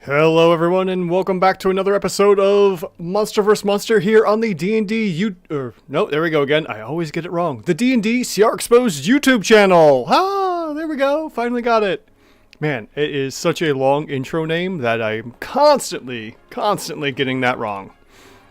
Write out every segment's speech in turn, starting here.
Hello everyone and welcome back to another episode of Monster vs. Monster here on the D&D no, there we go again. I always get it wrong. The D&D CR Exposed YouTube channel. Ah, there we go. Finally got it. Man, it is such a long intro name that I'm constantly getting that wrong.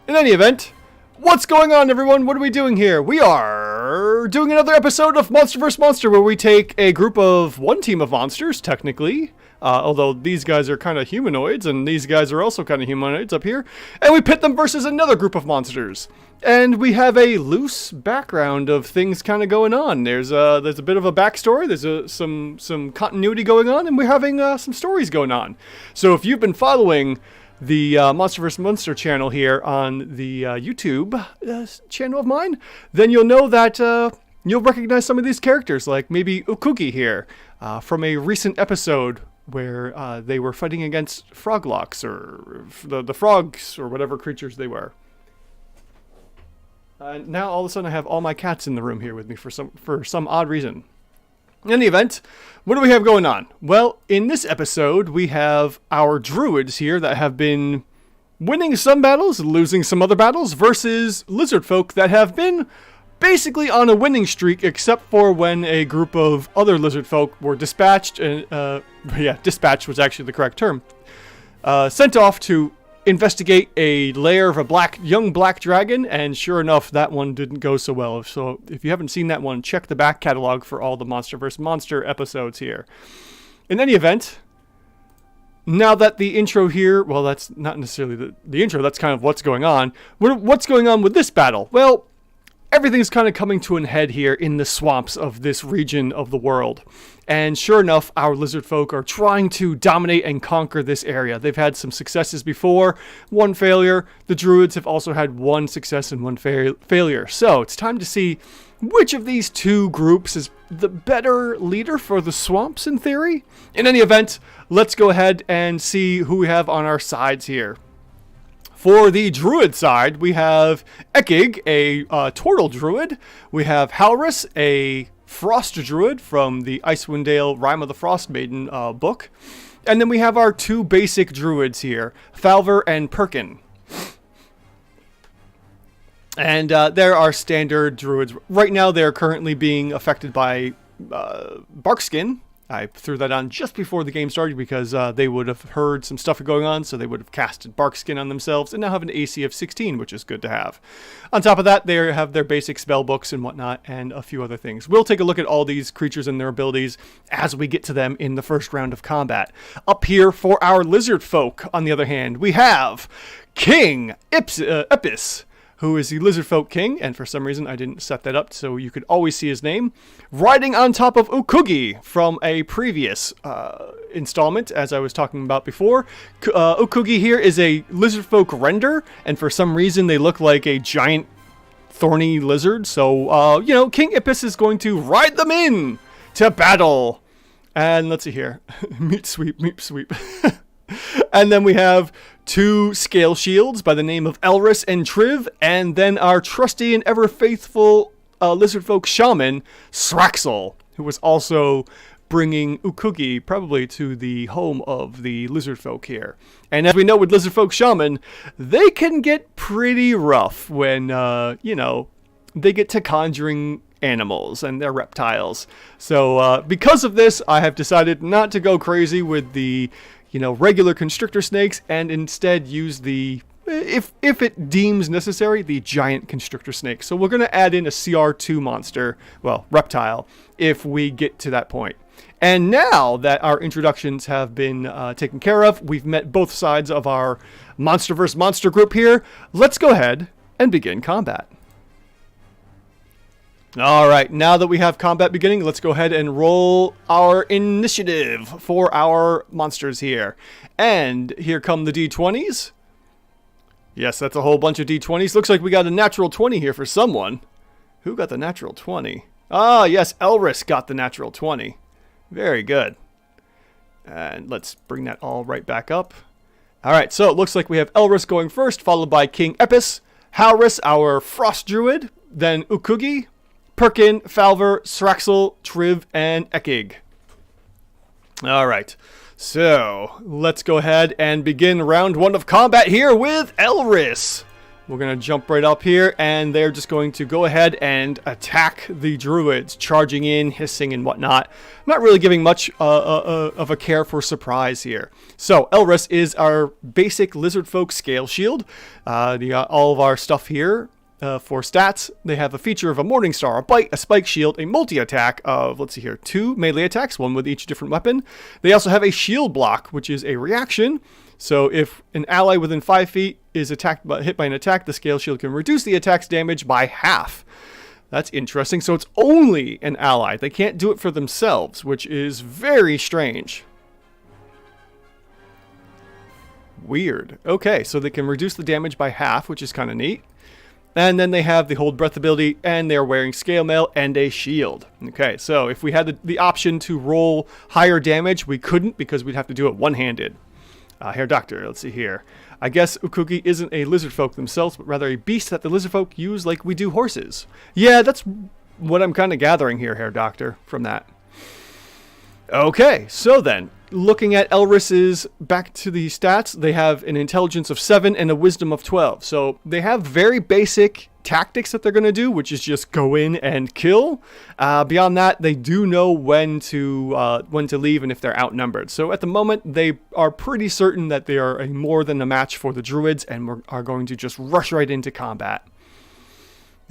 In any event, what's going on everyone? What are we doing here? We are doing another episode of Monster vs. Monster where we take a group of one team of monsters, technically. Although these guys are kind of humanoids, and these guys are also kind of humanoids up here. And we pit them versus another group of monsters. And we have a loose background of things kind of going on. There's a bit of a backstory, there's some continuity going on, and we're having some stories going on. So if you've been following the Monster vs. Monster channel here on the YouTube channel of mine, then you'll know that you'll recognize some of these characters, like maybe Ukugi here, from a recent episode where they were fighting against froglocks, or the frogs, or whatever creatures they were. Now all of a sudden I have all my cats in the room here with me for some odd reason. In any event, what do we have going on? Well, in this episode we have our druids here that have been winning some battles, losing some other battles, versus lizardfolk that have been basically on a winning streak, except for when a group of other lizardfolk were dispatched, and dispatched was actually the correct term, sent off to investigate a lair of a young black dragon, and sure enough, that one didn't go so well. So if you haven't seen that one, check the back catalog for all the Monster vs. Monster episodes here. In any event, now that the intro here, well, that's not necessarily the intro, that's kind of what's going on. What's going on with this battle? Well, everything's kind of coming to an head here in the swamps of this region of the world. And sure enough, our lizard folk are trying to dominate and conquer this area. They've had some successes before, one failure. The druids have also had one success and one failure. So it's time to see which of these two groups is the better leader for the swamps in theory. In any event, let's go ahead and see who we have on our sides here. For the druid side, we have Ekig, a Tortle Druid. We have Halrus, a Frost Druid from the Icewind Dale Rime of the Frost Maiden book. And then we have our two basic druids here, Falver and Perkin. And they're our standard druids. Right now, they're currently being affected by barkskin. I threw that on just before the game started because they would have heard some stuff going on, so they would have casted barkskin on themselves and now have an AC of 16, which is good to have. On top of that, they have their basic spell books and whatnot, and a few other things. We'll take a look at all these creatures and their abilities as we get to them in the first round of combat. Up here for our lizard folk, on the other hand, we have King Epis, who is the Lizardfolk King, and for some reason I didn't set that up so you could always see his name, riding on top of Ukugi from a previous installment, as I was talking about before. Ukugi here is a Lizardfolk Render, and for some reason they look like a giant thorny lizard, so, King Ipis is going to ride them in to battle. And let's see here. Meat sweep. And then we have two scale shields by the name of Elris and Triv, and then our trusty and ever faithful Lizardfolk Shaman, Sraxel, who was also bringing Ukugi probably to the home of the Lizardfolk here. And as we know with Lizardfolk Shaman, they can get pretty rough when, they get to conjuring animals and their reptiles. So because of this, I have decided not to go crazy with the regular constrictor snakes, and instead use the, if it deems necessary, the giant constrictor snake. So we're going to add in a CR2 monster, well, reptile, if we get to that point. And now that our introductions have been taken care of, we've met both sides of our Monster vs. Monster group here, let's go ahead and begin combat. Alright, now that we have combat beginning, let's go ahead and roll our initiative for our monsters here. And here come the D20s. Yes, that's a whole bunch of D20s. Looks like we got a natural 20 here for someone. Who got the natural 20? Ah, yes, Elris got the natural 20. Very good. And let's bring that all right back up. Alright, so it looks like we have Elris going first, followed by King Epis, Halrus, our Frost Druid, then Ukugi, Perkin, Falver, Sraxel, Triv, and Ekig. All right. So, let's go ahead and begin round 1 of combat here with Elris. We're going to jump right up here, and they're just going to go ahead and attack the Druids, charging in, hissing, and whatnot. I'm not really giving much of a care for surprise here. So, Elris is our basic Lizardfolk scale shield. All of our stuff here for stats, they have a feature of a Morningstar, a Bite, a Spike Shield, a multi-attack of, let's see here, 2 melee attacks, 1 with each different weapon. They also have a shield block, which is a reaction. So if an ally within 5 feet is hit by an attack, the scale shield can reduce the attack's damage by half. That's interesting. So it's only an ally. They can't do it for themselves, which is very strange. Weird. Okay, so they can reduce the damage by half, which is kind of neat. And then they have the Hold Breath ability, and they're wearing Scale Mail and a shield. Okay, so if we had the option to roll higher damage, we couldn't because we'd have to do it one-handed. Hair Doctor, let's see here. I guess Ukuki isn't a lizardfolk themselves, but rather a beast that the lizardfolk use like we do horses. Yeah, that's what I'm kind of gathering here, Hair Doctor, from that. Okay, so then, looking at Elris's back to the stats, they have an intelligence of 7 and a wisdom of 12. So they have very basic tactics that they're going to do, which is just go in and kill. Beyond that, they do know when to leave and if they're outnumbered. So at the moment, they are pretty certain that they are more than a match for the Druids and are going to just rush right into combat.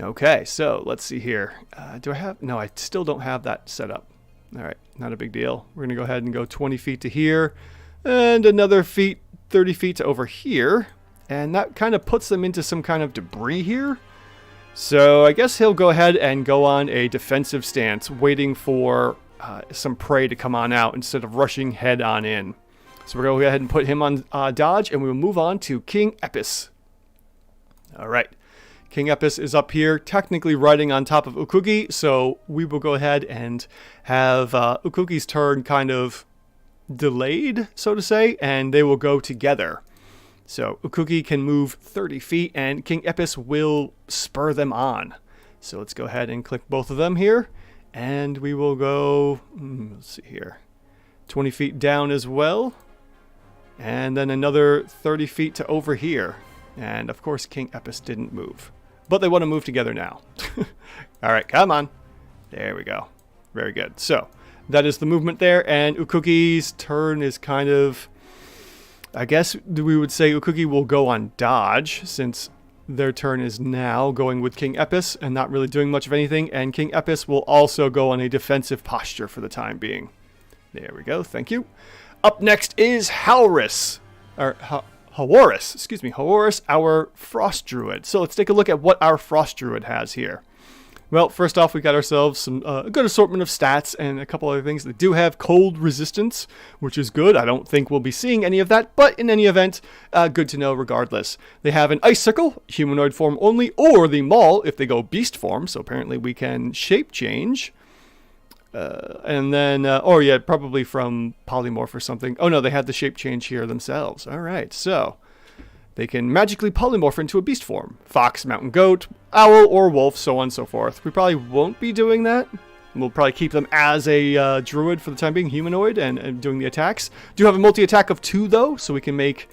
Okay, so let's see here. Do I have? No, I still don't have that set up. All right, not a big deal. We're going to go ahead and go 20 feet to here and another 30 feet to over here. And that kind of puts them into some kind of debris here. So I guess he'll go ahead and go on a defensive stance, waiting for some prey to come on out instead of rushing head on in. So we're going to go ahead and put him on dodge, and we will move on to King Epis. All right. King Epis is up here, technically riding on top of Ukuki, so we will go ahead and have Ukuki's turn kind of delayed, so to say, and they will go together. So Ukuki can move 30 feet, and King Epis will spur them on. So let's go ahead and click both of them here, and we will go, let's see here, 20 feet down as well, and then another 30 feet to over here. And of course, King Epis didn't move. But they want to move together now. All right, come on. There we go. Very good. So that is the movement there. And Ukuki's turn is kind of, I guess we would say Ukuki will go on dodge since their turn is now going with King Epis and not really doing much of anything. And King Epis will also go on a defensive posture for the time being. There we go. Thank you. Up next is Haoris. Haoris, our Frost Druid. So let's take a look at what our Frost Druid has here. Well, first off, we got ourselves some a good assortment of stats and a couple other things. They do have cold resistance, which is good. I don't think we'll be seeing any of that, but in any event, good to know regardless. They have an Icicle, humanoid form only, or the Maul if they go beast form. So apparently we can shape change. And then, probably from polymorph or something. Oh no, they have the shape change here themselves. All right, so they can magically polymorph into a beast form. Fox, mountain goat, owl, or wolf, so on and so forth. We probably won't be doing that. We'll probably keep them as a druid for the time being, humanoid, and doing the attacks. Do have a multi-attack of 2 though, so we can make,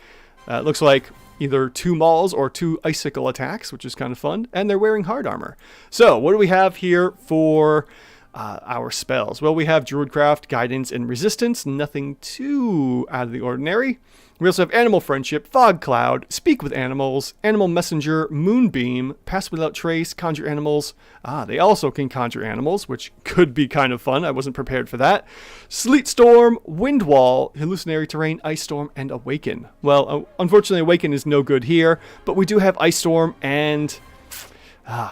looks like either 2 mauls or 2 icicle attacks, which is kind of fun. And they're wearing hard armor. So what do we have here for our spells? Well, we have Druidcraft, Guidance, and Resistance. Nothing too out of the ordinary. We also have Animal Friendship, Fog Cloud, Speak with Animals, Animal Messenger, Moonbeam, Pass Without Trace, Conjure Animals. They also can conjure animals, which could be kind of fun. I wasn't prepared for that. Sleet Storm, Wind Wall, Hallucinatory Terrain, Ice Storm, and Awaken. Well, unfortunately, Awaken is no good here, but we do have Ice Storm and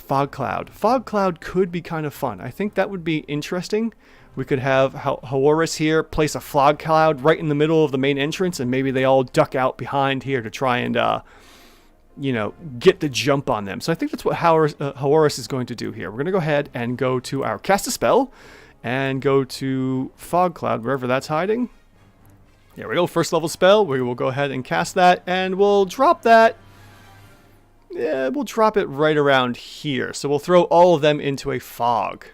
Fog Cloud. Fog Cloud could be kind of fun. I think that would be interesting. We could have Haoris here place a fog cloud right in the middle of the main entrance, and maybe they all duck out behind here to try and, get the jump on them. So I think that's what Haoris is going to do here. We're going to go ahead and go to our cast a spell and go to fog cloud, wherever that's hiding. There we go. First level spell. We will go ahead and cast that, and we'll drop that. Yeah, we'll drop it right around here. So we'll throw all of them into a fog.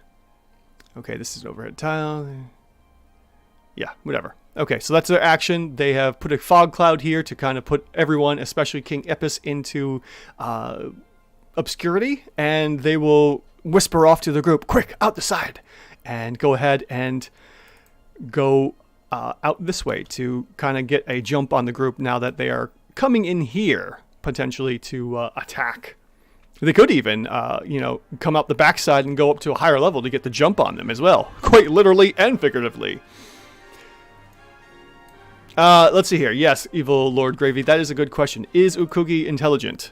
Okay, this is an overhead tile. Yeah, whatever. Okay, so that's their action. They have put a fog cloud here to kind of put everyone, especially King Epis, into obscurity, and they will whisper off to the group, quick, out the side, and go ahead and go out this way to kind of get a jump on the group now that they are coming in here, potentially to attack. They could even, come out the backside and go up to a higher level to get the jump on them as well, quite literally and figuratively. Let's see here. Yes, Evil Lord Gravy, that is a good question. Is Ukugi intelligent?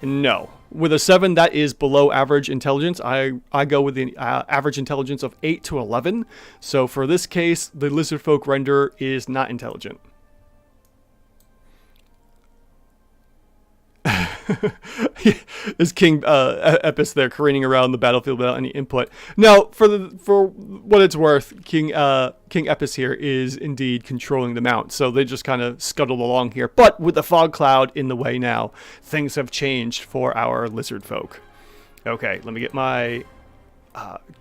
No. With a 7, that is below average intelligence. I go with the average intelligence of 8 to 11. So for this case, the Lizardfolk Render is not intelligent. Is King Epis there careening around the battlefield without any input? No, for what it's worth, King Epis here is indeed controlling the mount, so they just kind of scuttled along here. But with the fog cloud in the way now, things have changed for our lizard folk. Okay, let me get my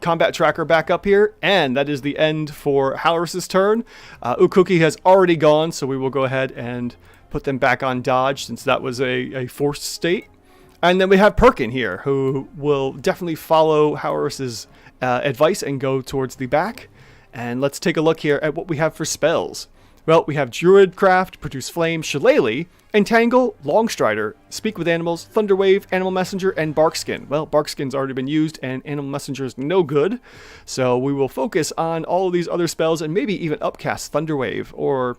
combat tracker back up here, and that is the end for Halris's turn. Ukuki has already gone, so we will go ahead and put them back on dodge since that was a forced state. And then we have Perkin here, who will definitely follow Halris's advice and go towards the back. And let's take a look here at what we have for spells. Well, we have Druidcraft, Produce Flame, Shillelagh, Entangle, Longstrider, Speak with Animals, Thunderwave, Animal Messenger, and Barkskin. Well, Barkskin's already been used, and Animal Messenger is no good. So we will focus on all of these other spells and maybe even upcast Thunderwave, or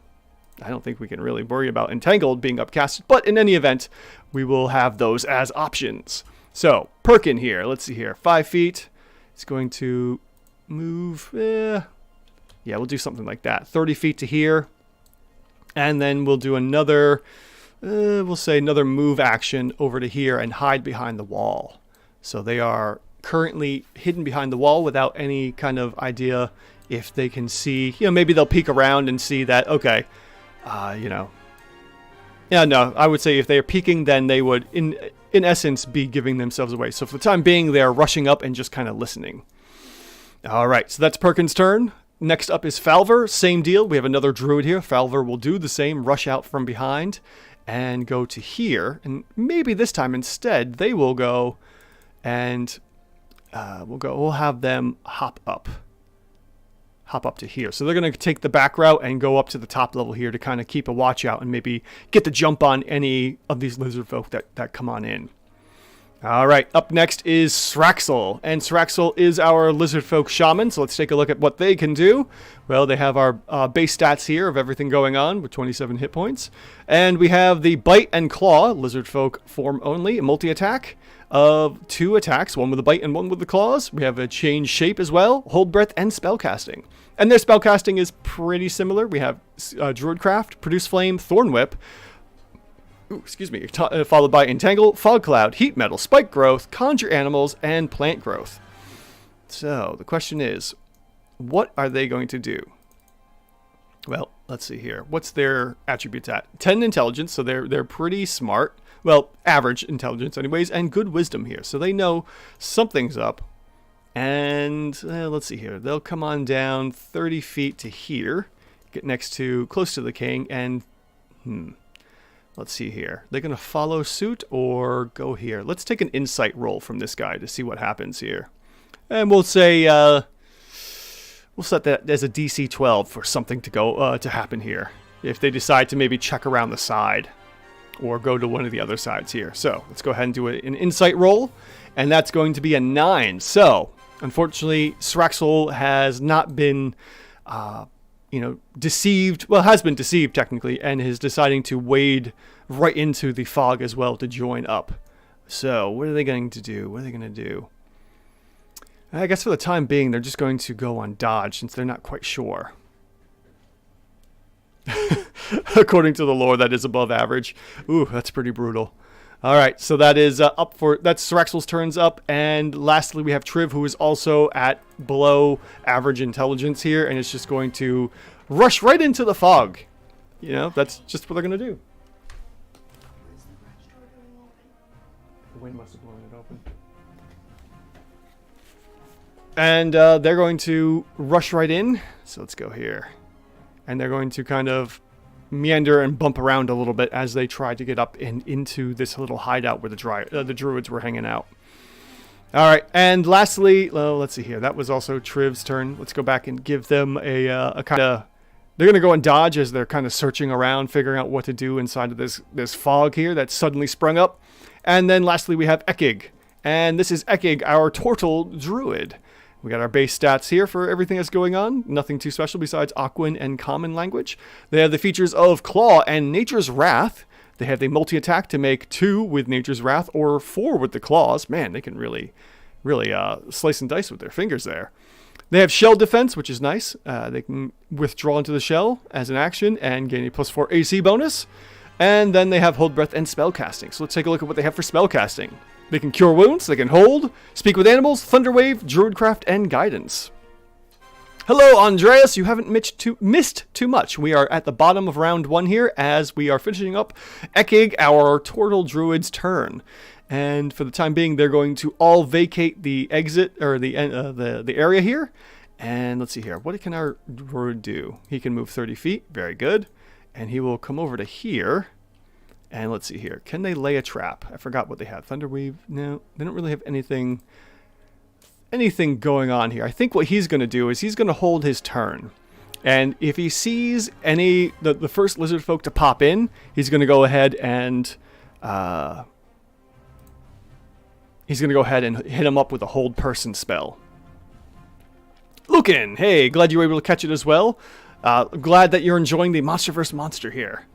I don't think we can really worry about Entangled being upcasted, but in any event, we will have those as options. So, Perkin here, let's see here, 5 feet. It's going to move, yeah, we'll do something like that. 30 feet to here, and then we'll do another, we'll say another move action over to here and hide behind the wall. So they are currently hidden behind the wall without any kind of idea if they can see, maybe they'll peek around and see that, okay, yeah, no, I would say if they are peeking, then they would, in essence, be giving themselves away. So for the time being, they're rushing up and just kind of listening. All right, so that's Perkin's turn. Next up is Falver. Same deal. We have another Druid here. Falver will do the same, rush out from behind and go to here. And maybe this time instead, they will go and we'll have them hop up to here. So they're going to take the back route and go up to the top level here to kind of keep a watch out and maybe get the jump on any of these lizard folk that come on in. All right, up next is Sraxel, and Sraxel is our Lizardfolk Shaman, so let's take a look at what they can do. Well, they have our base stats here of everything going on with 27 hit points, and we have the Bite and Claw, Lizardfolk form only, a multi-attack of 2 attacks, one with the bite and one with the claws. We have a change shape as well, hold breath, and spellcasting. And their spellcasting is pretty similar. We have Druidcraft, Produce Flame, Thorn Whip, followed by Entangle, Fog Cloud, Heat Metal, Spike Growth, Conjure Animals, and Plant Growth. So the question is, what are they going to do? Well, let's see here. What's their attributes at? 10 intelligence, so they're pretty smart. Well, average intelligence anyways, and good wisdom here. So they know something's up. And let's see here. They'll come on down 30 feet to here, get close to the king, and let's see here. They're going to follow suit or go here. Let's take an insight roll from this guy to see what happens here. And we'll say, we'll set that as a DC 12 for something to happen here. If they decide to maybe check around the side or go to one of the other sides here. So let's go ahead and do an insight roll. And that's going to be a 9. So unfortunately, Sraxel has not been, deceived. Well, has been deceived technically, and is deciding to wade right into the fog as well to join up. So what are they going to do? I guess for the time being, they're just going to go on dodge since they're not quite sure. According to the lore, that is above average. Ooh, that's pretty brutal. All right, so that is that's Sraxel's turns up, and lastly we have Triv, who is also at below average intelligence here, and it's just going to rush right into the fog. That's just what they're gonna do. The wind must have blown it open. And they're going to rush right in. So let's go here. and they're going to kind of meander and bump around a little bit as they try to get up and into this little hideout where the druids were hanging out. All right, and lastly, well, let's see here. That was also Triv's turn. Let's go back and give them a kind of... They're going to go and dodge as they're kind of searching around, figuring out what to do inside of this fog here that's suddenly sprung up. And then lastly, we have Ekig. And this is Ekig, our Tortle Druid. We got our base stats here for everything that's going on. Nothing too special besides Aquan and Common Language. They have the features of Claw and Nature's Wrath. They have the multi-attack to make 2 with Nature's Wrath or 4 with the Claws. Man, they can really slice and dice with their fingers there. They have Shell Defense, which is nice. They can withdraw into the shell as an action and gain a +4 AC bonus. And then they have Hold Breath and Spellcasting. So let's take a look at what they have for Spellcasting. They can Cure Wounds, they can Hold, Speak with Animals, Thunderwave, Druidcraft, and Guidance. Hello, Andreas. You haven't missed too much. We are at the bottom of round 1 here as we are finishing up Ekig, our Tortle Druid's turn. And for the time being, they're going to all vacate the exit, or the area here. And let's see here. What can our Druid do? He can move 30 feet. Very good. And he will come over to here. And let's see here. Can they lay a trap? I forgot what they have. Thunderwave? No, they don't really have anything going on here. I think what he's going to do is he's going to hold his turn. And if he sees the first lizard folk to pop in, he's going to go ahead and hit him up with a hold person spell. Lucan, hey, glad you were able to catch it as well. Glad that you're enjoying the Monster vs. Monster here.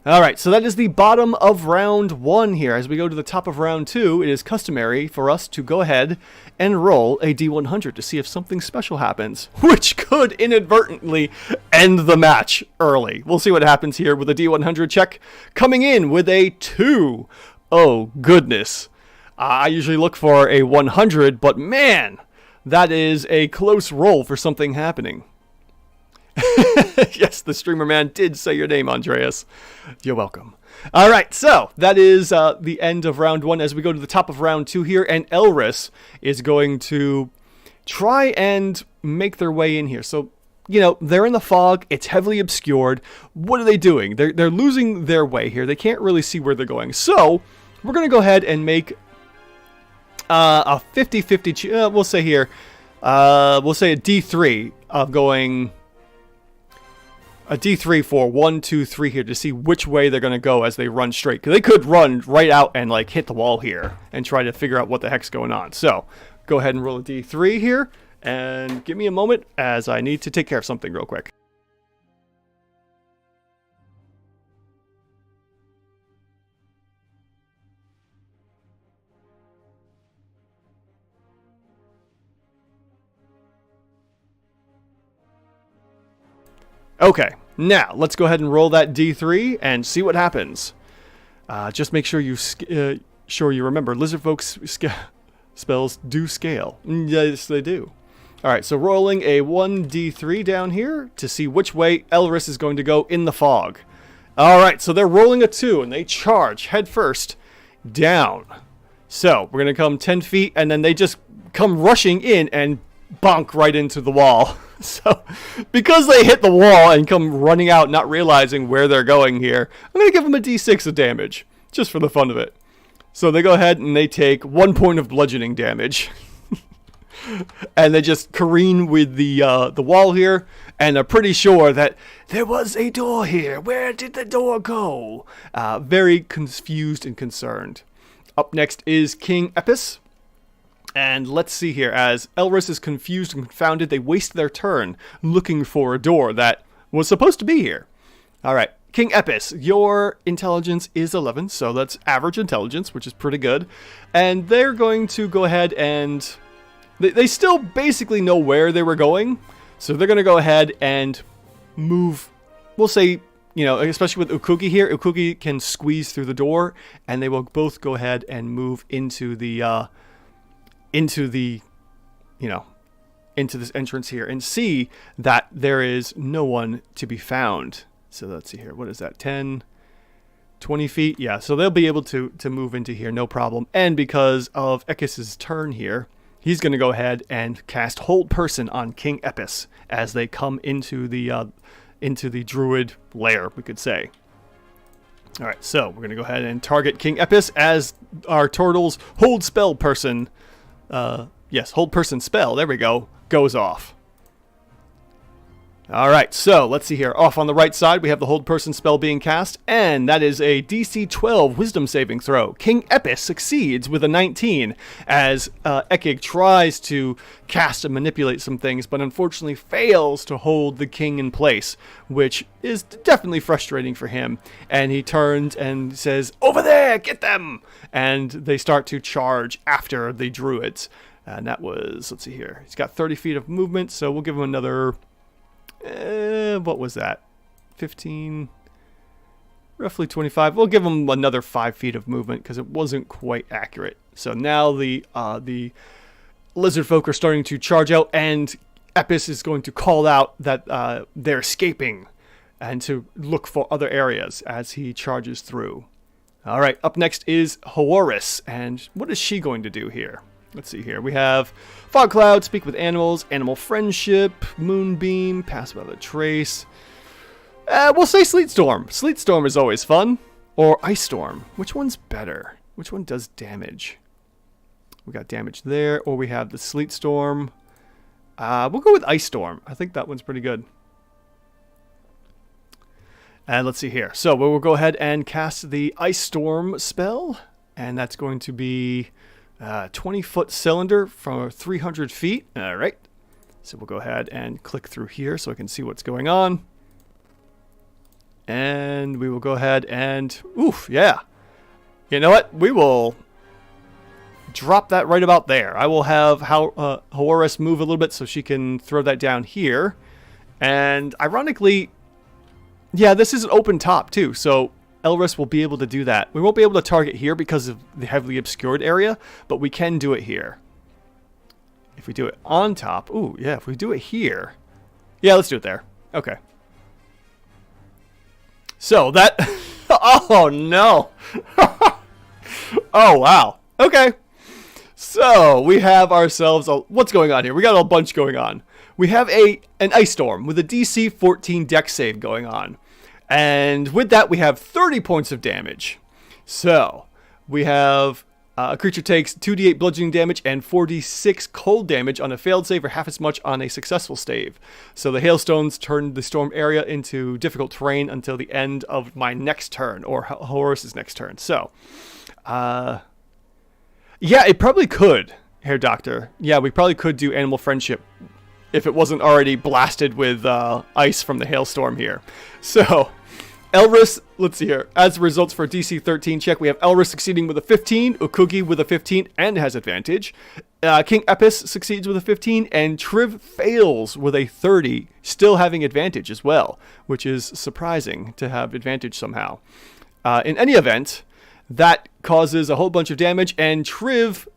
Alright, so that is the bottom of round 1 here. As we go to the top of round 2, it is customary for us to go ahead and roll a D100 to see if something special happens, which could inadvertently end the match early. We'll see what happens here with a D100 check coming in with a 2. Oh, goodness. I usually look for a 100, but man, that is a close roll for something happening. Yes, the streamer man did say your name, Andreas. You're welcome. All right, so that is the end of round 1 as we go to the top of round 2 here, and Elris is going to try and make their way in here. So, you know, they're in the fog. It's heavily obscured. What are they doing? They're losing their way here. They can't really see where they're going. So we're going to go ahead and make a 50-50, we'll say here, we'll say a D3 of going... A D3 for 1, 2, 3 here to see which way they're going to go as they run straight. Because they could run right out and like hit the wall here and try to figure out what the heck's going on. So go ahead and roll a D3 here and give me a moment as I need to take care of something real quick. Okay, now let's go ahead and roll that D3 and see what happens. Just make sure you remember Lizardfolk spells do scale. Yes, they do. All right, so rolling a 1d3 down here to see which way Elris is going to go in the fog. All right, so they're rolling a 2 and they charge head first down. So we're going to come 10 feet and then they just come rushing in and bonk right into the wall. So, because they hit the wall and come running out, not realizing where they're going here, I'm going to give them a d6 of damage, just for the fun of it. So they go ahead and they take 1 point of bludgeoning damage. And they just careen with the wall here, and are pretty sure that there was a door here. Where did the door go? Very confused and concerned. Up next is King Epis. And let's see here, as Elris is confused and confounded, they waste their turn looking for a door that was supposed to be here. Alright, King Epis, your intelligence is 11, so that's average intelligence, which is pretty good. And they're going to go ahead and... They still basically know where they were going, so they're going to go ahead and move, we'll say, you know, especially with Ukugi here, Ukugi can squeeze through the door, and they will both go ahead and move into this entrance here and see that there is no one to be found. So let's see here. What is that? 10, 20 feet? Yeah, so they'll be able to move into here, no problem. And because of Ekis's turn here, he's going to go ahead and cast Hold Person on King Epis as they come into the into the Druid lair, we could say. All right, so we're going to go ahead and target King Epis as our Tortle's hold spell person. Yes, hold person spell, there we go, goes off. All right, so let's see here. Off on the right side, we have the hold person spell being cast, and that is a DC 12 wisdom saving throw. King Epis succeeds with a 19 as Ekig tries to cast and manipulate some things, but unfortunately fails to hold the king in place, which is definitely frustrating for him. And he turns and says, "Over there, get them!" And they start to charge after the Druids. And that was, let's see here. He's got 30 feet of movement, so we'll give him another... what was that? 15, roughly 25. We'll give him another 5 feet of movement because it wasn't quite accurate. So now the Lizardfolk are starting to charge out, and Epis is going to call out that they're escaping and to look for other areas as he charges through. All right, up next is Horus, and what is she going to do here? Let's see here. We have Fog Cloud, Speak with Animals, Animal Friendship, Moonbeam, Pass Without a Trace. We'll say Sleet Storm. Sleet Storm is always fun. Or Ice Storm. Which one's better? Which one does damage? We got damage there, or we have the Sleet Storm. We'll go with Ice Storm. I think that one's pretty good. And let's see here. So we'll go ahead and cast the Ice Storm spell. And that's going to be... 20-foot cylinder from 300 feet. All right. So we'll go ahead and click through here so I can see what's going on. And we will go ahead and... Oof, yeah. You know what? We will drop that right about there. I will have Horus move a little bit so she can throw that down here. And ironically, yeah, this is an open top too. So... Elris will be able to do that. We won't be able to target here because of the heavily obscured area, but we can do it here. If we do it on top... Ooh, yeah, if we do it here... Yeah, let's do it there. Okay. So that... Oh, no. Oh, wow. Okay. So, we have ourselves... What's going on here? We got a bunch going on. We have an Ice Storm with a DC 14 dex save going on. And with that, we have 30 points of damage. So, we have a creature takes 2d8 bludgeoning damage and 4d6 cold damage on a failed save, or half as much on a successful save. So, the hailstones turn the storm area into difficult terrain until the end of my next turn, or Horus's next turn. So, yeah, it probably could, Hair Doctor. Yeah, we probably could do Animal Friendship if it wasn't already blasted with ice from the hailstorm here. So... Elris, let's see here. As results for DC 13 check, we have Elris succeeding with a 15, Ukugi with a 15 and has advantage. King Epis succeeds with a 15, and Triv fails with a 30, still having advantage as well, which is surprising to have advantage somehow. In any event, that causes a whole bunch of damage, and Triv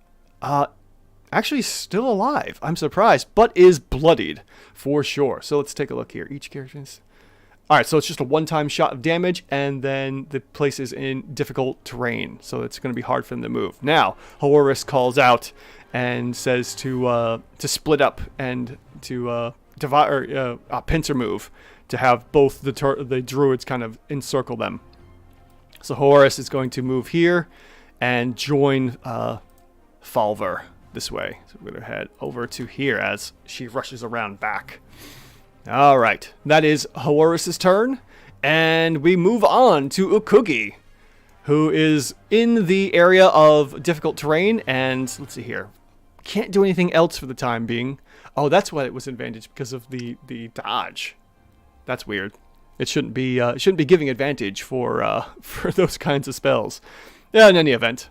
actually still alive. I'm surprised, but is bloodied for sure. So let's take a look here. Each character is... Alright, so it's just a one-time shot of damage, and then the place is in difficult terrain, so it's going to be hard for them to move. Now, Horus calls out and says to split up and to divide, or pincer move, to have both the Druids kind of encircle them. So Horus is going to move here and join Falver this way. So we're going to head over to here as she rushes around back. All right, that is Horus's turn, and we move on to Ukugi, who is in the area of difficult terrain, and let's see here. Can't do anything else for the time being. Oh, that's why it was advantage, because of the dodge. That's weird. It shouldn't be giving advantage for those kinds of spells. Yeah, in any event,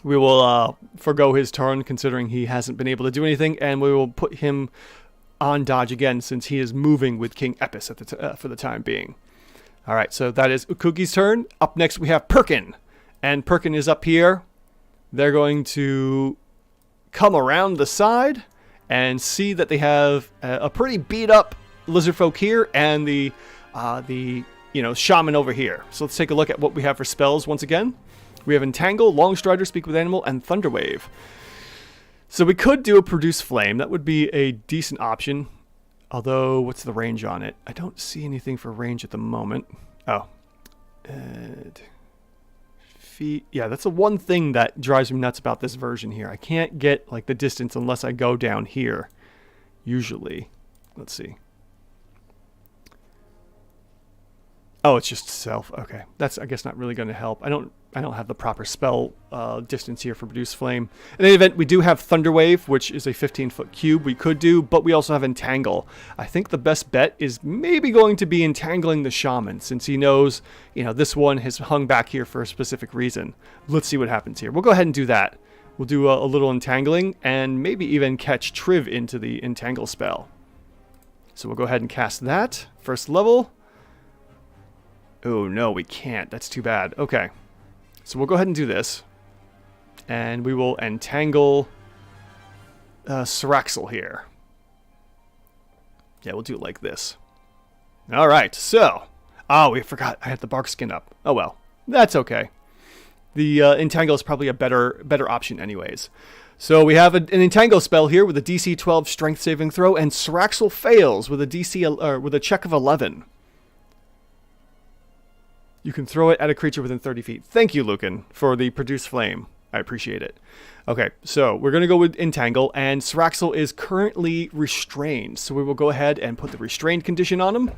we will forgo his turn, considering he hasn't been able to do anything, and we will put him on dodge again, since he is moving with King Epis at for the time being. All right, so that is Ukugi's turn. Up next, we have Perkin, and Perkin is up here. They're going to come around the side and see that they have a pretty beat up Lizardfolk here and the Shaman over here. So let's take a look at what we have for spells once again. We have Entangle, Longstrider, Speak with Animal, and Thunderwave. So we could do a Produce Flame. That would be a decent option. Although, what's the range on it? I don't see anything for range at the moment. Oh. Feet. Yeah, that's the one thing that drives me nuts about this version here. I can't get like the distance unless I go down here. Usually. Let's see. Oh, it's just self. Okay, that's I guess not really going to help. I don't have the proper spell distance here for Produce Flame. In any event, we do have Thunderwave, which is a 15-foot cube we could do, but we also have Entangle. I think the best bet is maybe going to be entangling the Shaman, since he knows, you know, this one has hung back here for a specific reason. Let's see what happens here. We'll go ahead and do that. We'll do a little entangling and maybe even catch Triv into the Entangle spell. So we'll go ahead and cast that. First level. Oh, no, we can't. That's too bad. Okay. So we'll go ahead and do this. And we will entangle Syraxel here. Yeah, we'll do it like this. All right, so. Oh, we forgot. I had the bark skin up. Oh, well. That's okay. The entangle is probably a better option anyways. So we have an entangle spell here with a DC 12 strength saving throw, and Syraxel fails with a check of 11. You can throw it at a creature within 30 feet. Thank you, Lucan, for the Produce Flame. I appreciate it. Okay, so we're going to go with Entangle, and Syraxel is currently restrained. So we will go ahead and put the restrained condition on him.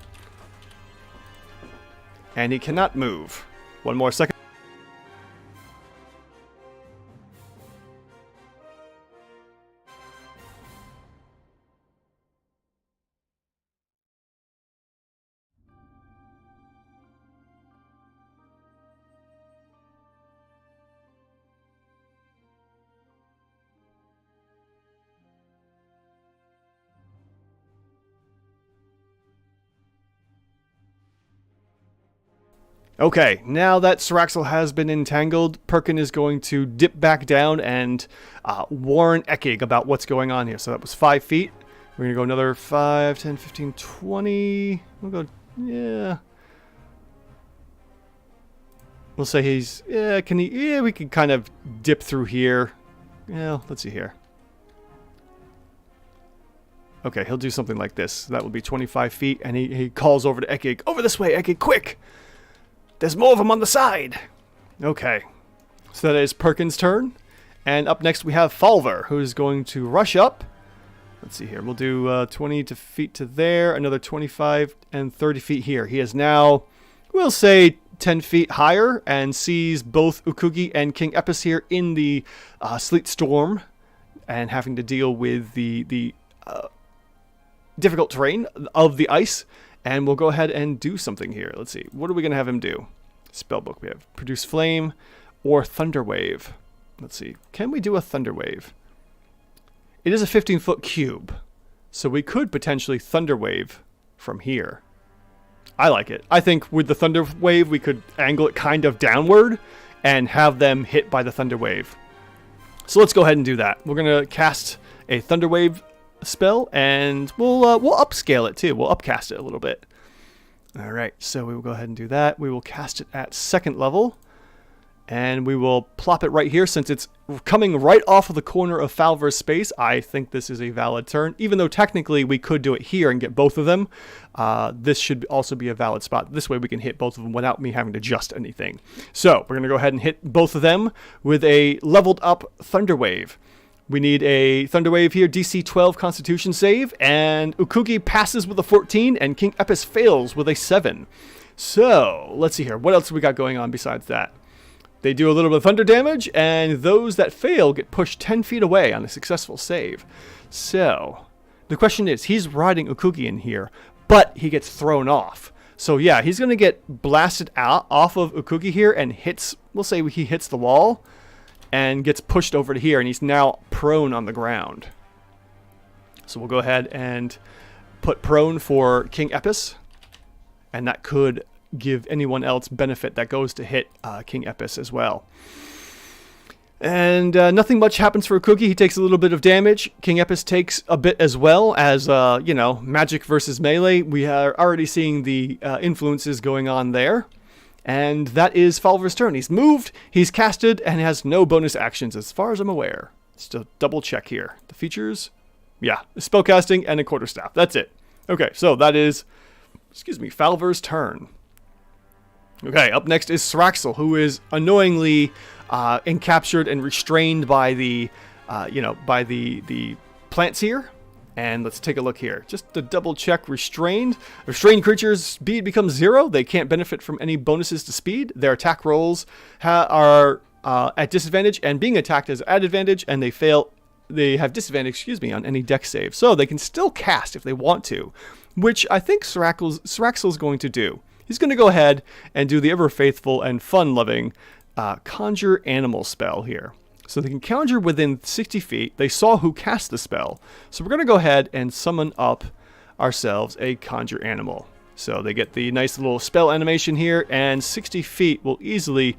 And he cannot move. One more second. Okay, now that Syraxel has been entangled, Perkin is going to dip back down and warn Ekig about what's going on here. So that was 5 feet. We're going to go another 5, 10, 15, 20. We'll go, yeah. We'll say he's, yeah, can he, yeah, we can kind of dip through here. Yeah, let's see here. Okay, he'll do something like this. That will be 25 feet, and he calls over to Ekig. Over this way, Ekig, quick! There's more of them on the side. Okay. So that is Perkin's turn. And up next we have Falver, who's going to rush up. Let's see here. We'll do 20 feet to there, another 25 and 30 feet here. He is now, we'll say, 10 feet higher and sees both Ukugi and King Epis here in the Sleet Storm and having to deal with the difficult terrain of the ice. And we'll go ahead and do something here. Let's see. What are we going to have him do? Spellbook. We have Produce Flame or Thunderwave. Let's see. Can we do a Thunderwave? It is a 15-foot cube. So we could potentially Thunderwave from here. I like it. I think with the Thunderwave, we could angle it kind of downward and have them hit by the Thunderwave. So let's go ahead and do that. We're going to cast a Thunderwave spell, and we'll upscale it too. We'll upcast it a little bit. All right, so we will go ahead and do that. We will cast it at 2nd level, and we will plop it right here. Since it's coming right off of the corner of Falver's space, I think this is a valid turn. Even though technically we could do it here and get both of them, this should also be a valid spot. This way we can hit both of them without me having to adjust anything. So we're going to go ahead and hit both of them with a leveled up Thunderwave. We need a Thunderwave here, DC 12 Constitution save, and Ukugi passes with a 14, and King Epis fails with a 7. So, let's see here. What else have we got going on besides that? They do a little bit of thunder damage, and those that fail get pushed 10 feet away on a successful save. So, the question is, he's riding Ukugi in here, but he gets thrown off. So, yeah, he's going to get blasted out off of Ukugi here and hits, we'll say he hits the wall, and gets pushed over to here, and he's now prone on the ground. So we'll go ahead and put prone for King Epis, and that could give anyone else benefit that goes to hit King Epis as well. And nothing much happens for Ukugi. He takes a little bit of damage. King Epis takes a bit as well, as, you know, magic versus melee. We are already seeing the influences going on there. And that is Falver's turn. He's moved, he's casted, and has no bonus actions as far as I'm aware. Just a double check here. The features, yeah, spellcasting and a quarterstaff. That's it. Okay, so that is, excuse me, Falver's turn. Okay, up next is Sraxel, who is annoyingly encaptured and restrained by the, by the plants here. And let's take a look here. Just to double check, restrained. Restrained creatures' speed becomes 0. They can't benefit from any bonuses to speed. Their attack rolls are at disadvantage, and being attacked is at advantage, and they have disadvantage, on any dex save. So they can still cast if they want to, which I think Sraxel's going to do. He's going to go ahead and do the ever faithful and fun-loving Conjure Animal spell here. So they can conjure within 60 feet. They saw who cast the spell. So we're going to go ahead and summon up ourselves a Conjure Animal. So they get the nice little spell animation here, and 60 feet will easily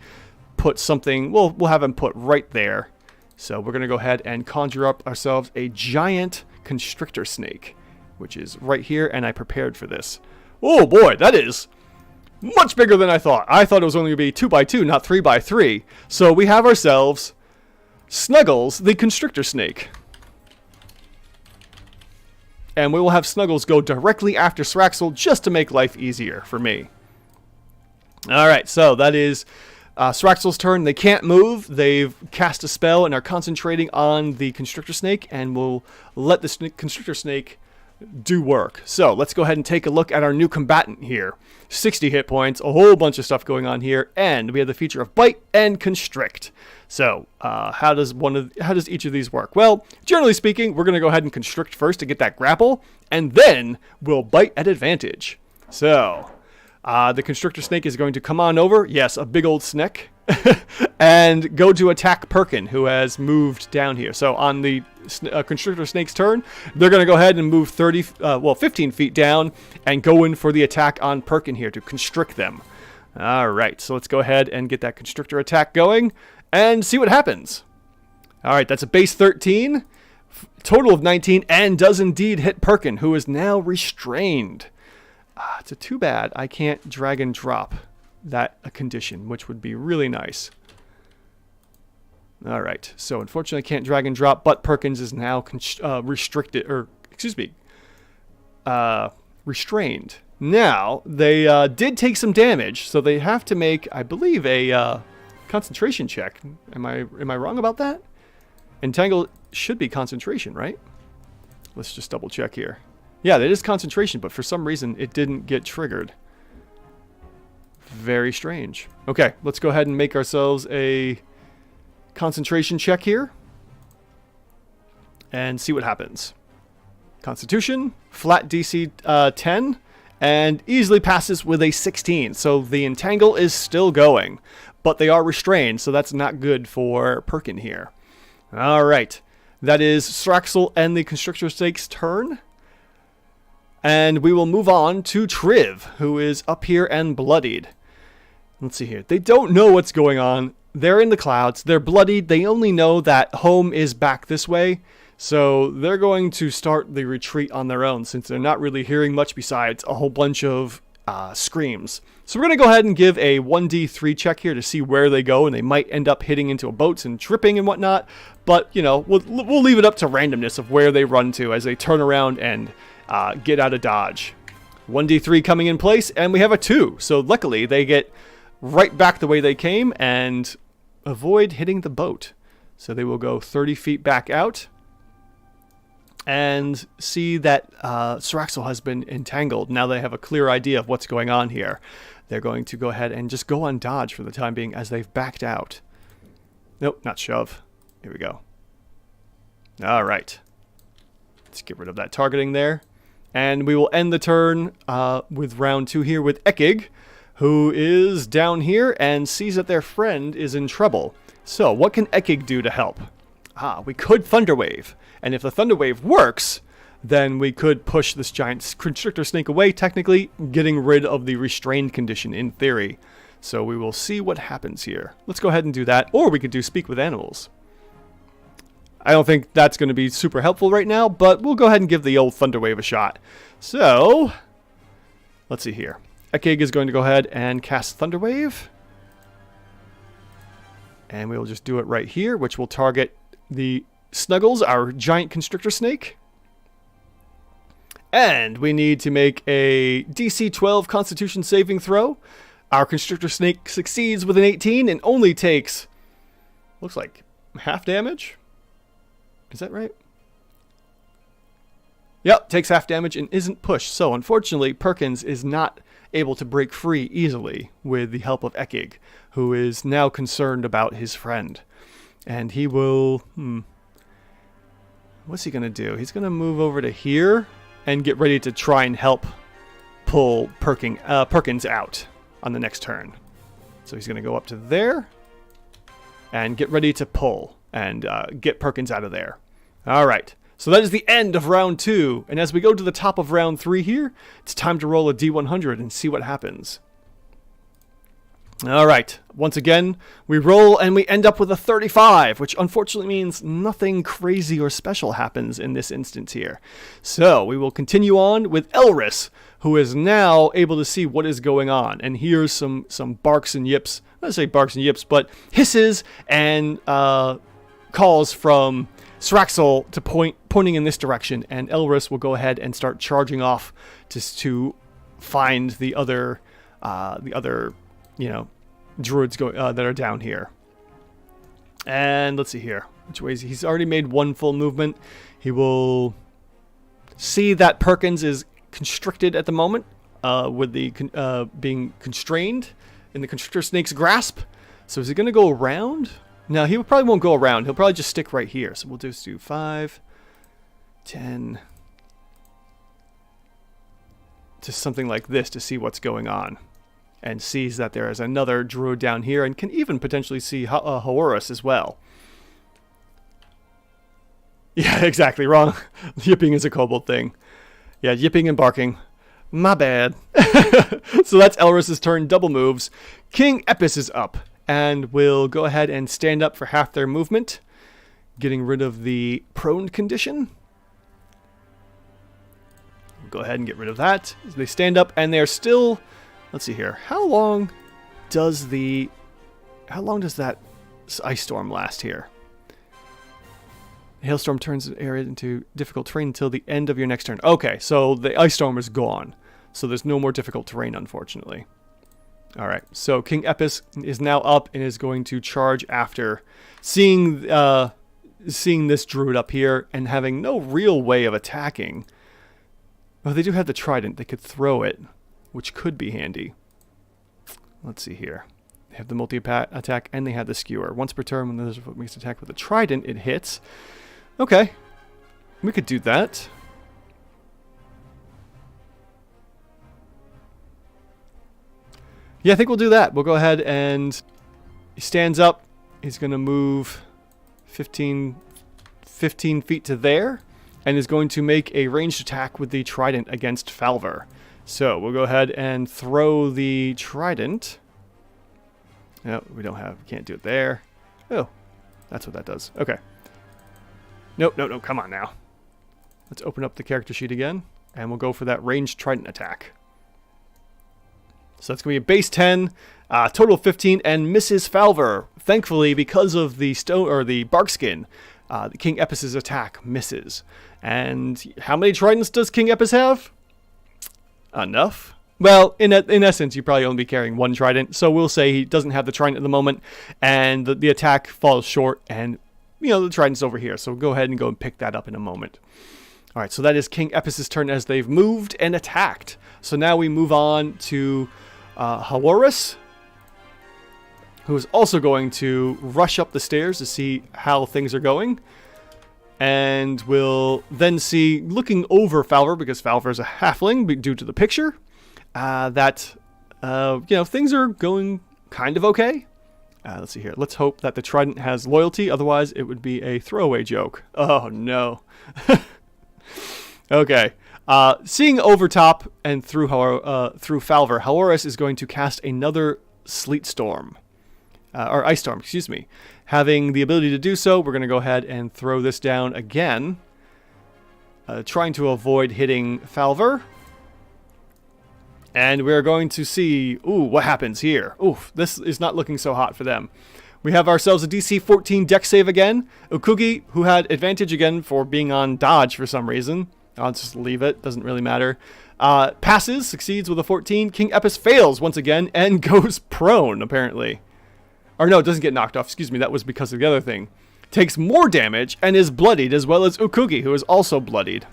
put something, we'll have them put right there. So we're going to go ahead and conjure up ourselves a giant constrictor snake, which is right here, and I prepared for this. Oh boy, that is much bigger than I thought. I thought it was only going to be 2x2, not 3x3. So we have ourselves Snuggles, the constrictor snake. And we will have Snuggles go directly after Sraxel just to make life easier for me. Alright, so that is Sraxel's turn. They can't move. They've cast a spell and are concentrating on the constrictor snake, and we'll let the constrictor snake do work. So let's go ahead and take a look at our new combatant here. 60 hit points, a whole bunch of stuff going on here, and we have the feature of bite and constrict. So how does each of these work? Well, generally speaking, we're going to go ahead and constrict first to get that grapple, and then we'll bite at advantage. So the constrictor snake is going to come on over, yes, a big old snake, and go to attack Perkin, who has moved down here. So on the constrictor snake's turn, they're going to go ahead and move 15 feet down and go in for the attack on Perkin here to constrict them. All right, so let's go ahead and get that constrictor attack going and see what happens. All right, that's a base 13, total of 19, and does indeed hit Perkin, who is now restrained. It's too bad I can't drag and drop that condition, which would be really nice. All right, so unfortunately I can't drag and drop, but Perkins is now restrained. Now, they did take some damage, so they have to make, I believe, a concentration check. Am I wrong about that? Entangle should be concentration, right? Let's just double check here. Yeah, that is concentration, but for some reason it didn't get triggered. Very strange. Okay, let's go ahead and make ourselves a concentration check here and see what happens. Constitution, flat DC 10, and easily passes with a 16. So the entangle is still going, but they are restrained, so that's not good for Perkin here. All right, that is Sraxel and the Constrictor Snake's turn. And we will move on to Triv, who is up here and bloodied. Let's see here. They don't know what's going on. They're in the clouds. They're bloodied. They only know that home is back this way. So they're going to start the retreat on their own, since they're not really hearing much besides a whole bunch of screams. So we're going to go ahead and give a 1d3 check here to see where they go, and they might end up hitting into boats and tripping and whatnot. But, you know, we'll leave it up to randomness of where they run to as they turn around and get out of dodge. 1d3 coming in place, and we have a 2. So luckily, they get right back the way they came and avoid hitting the boat. So they will go 30 feet back out and see that Sraxel has been entangled. Now they have a clear idea of what's going on here. They're going to go ahead and just go on dodge for the time being as they've backed out. Nope, not shove. Here we go. All right. Let's get rid of that targeting there. And we will end the turn with round 2 here with Ekig, who is down here and sees that their friend is in trouble. So what can Ekig do to help? We could Thunderwave. And if the Thunderwave works, then we could push this giant Constrictor Snake away, technically getting rid of the restrained condition in theory. So we will see what happens here. Let's go ahead and do that. Or we could do Speak with Animals. I don't think that's going to be super helpful right now, but we'll go ahead and give the old Thunderwave a shot. So, let's see here. Ekig is going to go ahead and cast Thunderwave. And we'll just do it right here, which will target the Snuggles, our giant Constrictor Snake. And we need to make a DC 12 Constitution saving throw. Our Constrictor Snake succeeds with an 18 and only takes, looks like, half damage. Is that right? Yep, takes half damage and isn't pushed. So unfortunately, Perkins is not able to break free easily with the help of Ekig, who is now concerned about his friend. And he will... What's he going to do? He's going to move over to here and get ready to try and help pull Perkins out on the next turn. So he's going to go up to there and get ready to pull and get Perkins out of there. All right. So that is the end of round 2. And as we go to the top of round 3 here, it's time to roll a D100 and see what happens. All right. Once again, we roll and we end up with a 35, which unfortunately means nothing crazy or special happens in this instance here. So we will continue on with Elris, who is now able to see what is going on and hears some barks and yips. Not to say barks and yips, but hisses and calls from Sraxel to pointing in this direction, and Elris will go ahead and start charging off to find the other druids that are down here. And let's see here. Which ways? He's already made one full movement. He will see that Perkins is constricted at the moment, with the being constrained in the Constrictor Snake's grasp. So is he going to go around? No, he probably won't go around. He'll probably just stick right here. So we'll just do 5, 10, just something like this to see what's going on. And sees that there is another druid down here and can even potentially see Horus as well. Yeah, exactly. Wrong. Yipping is a kobold thing. Yeah, yipping and barking. My bad. So that's Elris's turn. Double moves. King Epis is up and will go ahead and stand up for half their movement, getting rid of the prone condition. We'll go ahead and get rid of that. They stand up and they're still... Let's see here. How long does that ice storm last here? The hailstorm turns the area into difficult terrain until the end of your next turn. Okay, so the ice storm is gone. So there's no more difficult terrain, unfortunately. All right, so King Epis is now up and is going to charge after seeing this druid up here and having no real way of attacking. Well, they do have the trident. They could throw it, which could be handy. Let's see here. They have the multi-attack and they have the skewer. Once per turn, when the Lizardfolk makes an attack with a trident, it hits. Okay, we could do that. Yeah, I think we'll do that. We'll go ahead and he stands up. He's going to move 15 feet to there and is going to make a ranged attack with the trident against Falver. So we'll go ahead and throw the trident. No, we can't do it there. Oh, that's what that does. Okay. Nope, come on now. Let's open up the character sheet again, and we'll go for that ranged trident attack. So that's going to be a base 10, total 15, and misses Falver. Thankfully, because of the bark skin, the King Epis' attack misses. And how many tridents does King Epis have? Enough. Well, in essence, you probably only be carrying one trident, so we'll say he doesn't have the trident at the moment, and the attack falls short, and the trident's over here, so we'll go ahead and go and pick that up in a moment. All right, so that is King Epis' turn as they've moved and attacked. So now we move on to Horus, who is also going to rush up the stairs to see how things are going. And we'll then see, looking over Falver, because Falver is a halfling due to the picture, that things are going kind of okay. Let's see here. Let's hope that the trident has loyalty. Otherwise, it would be a throwaway joke. Oh, no. Okay. Seeing over top and through Falver, Horus is going to cast another sleet storm. Or ice storm, excuse me. Having the ability to do so, we're going to go ahead and throw this down again. Trying to avoid hitting Falver. And we're going to see, what happens here. Oof, this is not looking so hot for them. We have ourselves a DC 14 dex save again. Ukugi, who had advantage again for being on dodge for some reason, I'll just leave it. Doesn't really matter. Passes, succeeds with a 14. King Epis fails once again and goes prone, apparently. Or no, it doesn't get knocked off. Excuse me, that was because of the other thing. Takes more damage and is bloodied, as well as Ukugi, who is also bloodied.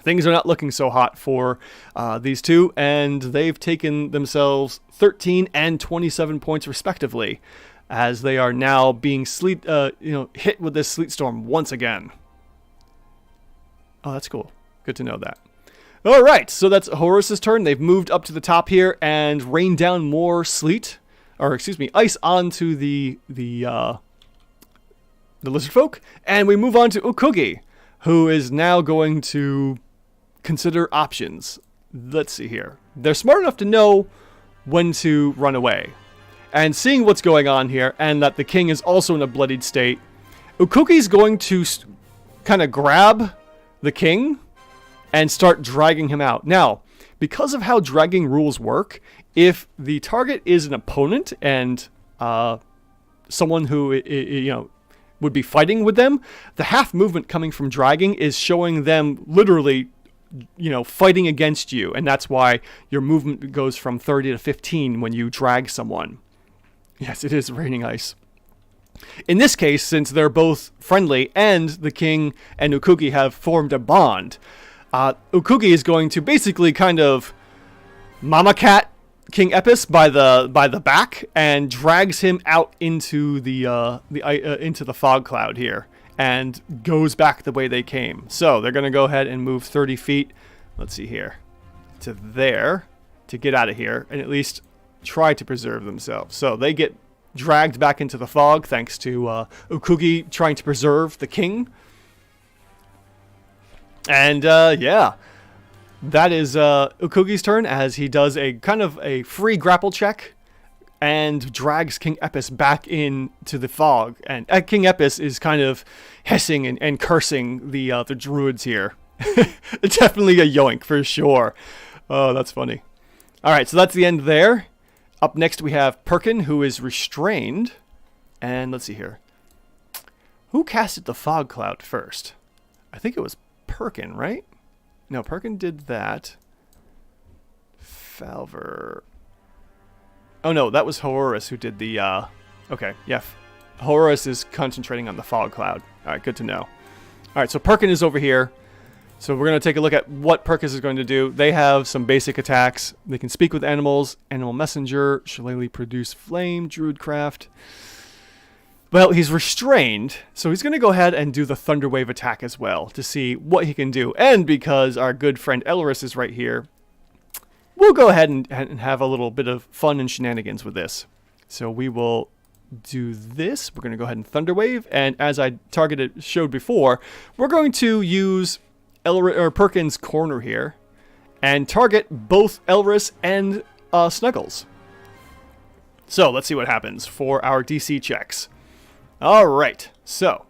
Things are not looking so hot for these two, and they've taken themselves 13 and 27 points respectively, as they are now being hit with this sleet storm once again. Oh, that's cool. Good to know that. All right, so that's Horus's turn. They've moved up to the top here and rained down more ice onto the Lizardfolk, and we move on to Ukugi, who is now going to consider options. Let's see here. They're smart enough to know when to run away. And seeing what's going on here, and that the king is also in a bloodied state, Ukugi's going to kind of grab the king and start dragging him out. Now, because of how dragging rules work, if the target is an opponent and someone who would be fighting with them, the half movement coming from dragging is showing them literally fighting against you, and that's why your movement goes from 30 to 15 when you drag someone. Yes, it is raining ice. In this case, since they're both friendly and the king and Ukugi have formed a bond, Ukugi is going to basically kind of mama cat King Epis by the back and drags him out into the fog cloud here, and goes back the way they came. So they're going to go ahead and move 30 feet, let's see here, to there, to get out of here, and at least try to preserve themselves. So they get dragged back into the fog, thanks to Ukugi trying to preserve the king. And yeah, that is Ukugi's turn, as he does a kind of a free grapple check and drags King Epis back into the fog. And King Epis is kind of hissing and cursing the druids here. Definitely a yoink for sure. Oh, that's funny. All right, so that's the end there. Up next we have Perkin, who is restrained. And let's see here. Who casted the fog cloud first? I think it was Perkin, right? No, Perkin did that. Falver. Oh no, that was Horus who did the, okay, yeah. Horus is concentrating on the fog cloud. Alright, good to know. Alright, so Perkin is over here. So we're going to take a look at what Perkin is going to do. They have some basic attacks. They can speak with animals, animal messenger, shillelagh produce flame, druidcraft. Well, he's restrained, so he's going to go ahead and do the Thunderwave attack as well to see what he can do. And because our good friend Elris is right here, we'll go ahead and have a little bit of fun and shenanigans with this. So we will do this. We're going to go ahead and Thunderwave, and as I showed before, we're going to use Perkin's corner here and target both Elris and Snuggles. So let's see what happens for our DC checks. All right, so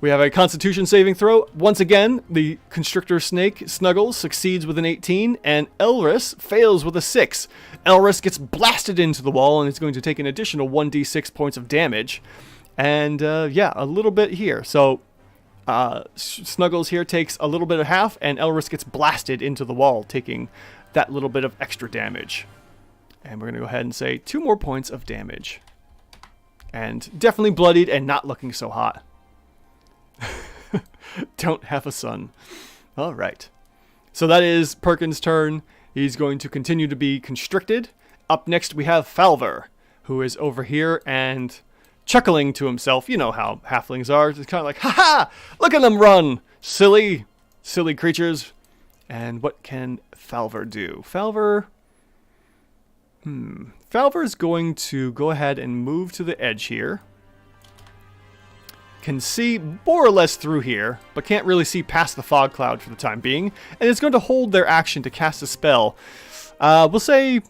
we have a Constitution saving throw. Once again, the Constrictor Snake Snuggles succeeds with an 18, and Elris fails with a 6. Elris gets blasted into the wall and is going to take an additional 1d6 points of damage. And yeah, a little bit here. So Snuggles here takes a little bit of half, and Elris gets blasted into the wall, taking that little bit of extra damage. And we're going to go ahead and say 2 more points of damage. And definitely bloodied and not looking so hot. Don't have a son. All right. So that is Perkin's turn. He's going to continue to be constricted. Up next we have Falver, who is over here and chuckling to himself. You know how halflings are. It's kind of like, ha-ha! Look at them run! Silly creatures. And what can Falver do? Falver's going to go ahead and move to the edge here. Can see more or less through here, but can't really see past the fog cloud for the time being. And it's going to hold their action to cast a spell. We'll say